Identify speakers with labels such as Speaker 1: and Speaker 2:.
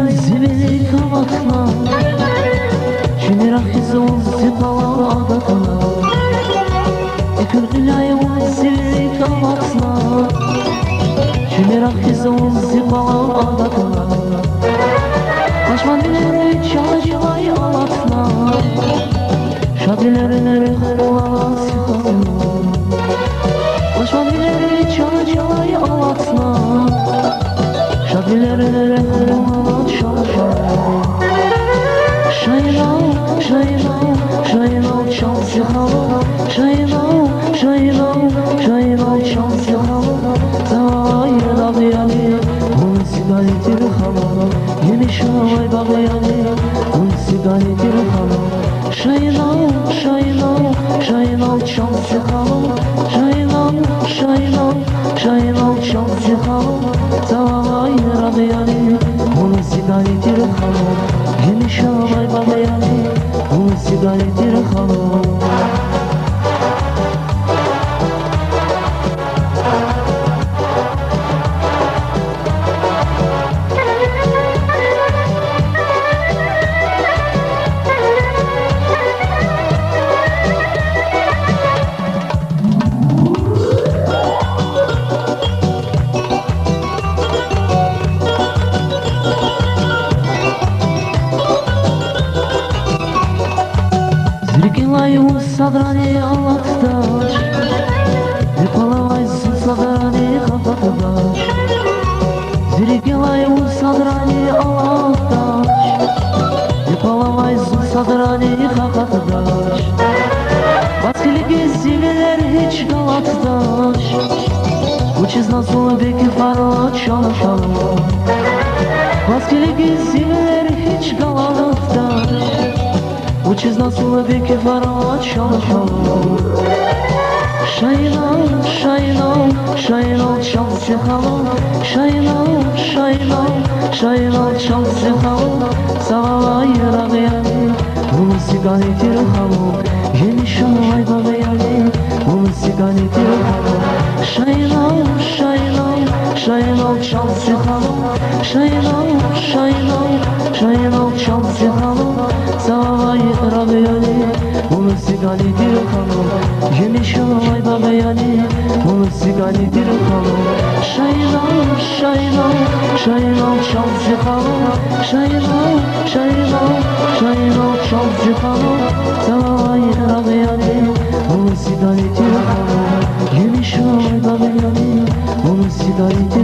Speaker 1: zibili kavatla Şimdi rahizon zipala adatla Ekürdülayım zibili kavatla Şimdi rahizon zipala adatla Kaçman dileri çalışılay alatla Şadilerine rehula sikalıyor Kaçman dileri çalışılay alatla Şadilerine rehula çalışılay Şaynav, şaynav, şaynav çal sikalıyor Şaynav, çal sikalıyor Zavayir ağıyali Hun sigaretir hala Yeni şavay bağıyali Hun sigaretir hala Şaynav çal sikalıyor Şaynav çal sikalıyor Zavayir ağıyali Hun sigaretir hala Yeni şavay bağıyali Hun sigaretir hala Зрикилаю садрани алатташ Выпалавай садрани хататаш Зрикилаю садрани алатташ Выпалавай садрани хататаш Баскилики зивелер hiç galataş Uçiz nasıl beki farla çalışalım Баскилики зивелер hiç galataş Uçiz nasıl beki farla çalışalım Şaynav çal sikalım Şaynav çal sikalım Zavayir ağıyali Bunu sigaretir halım Yeni şavay bağıyali Bunu sigaretir halım Şaynav çal sikalım Şaynav çal sikalım Zavayir ağıyali Bunu sigaretir halım Yeni şavay bağıyali Bunu sigaretir halım Şaynav çal sikalım Şaynav çal sikalım Zavayir ağıyali Bunu sigaretir halım Yeni şavay bağıyali Bunu sigaretir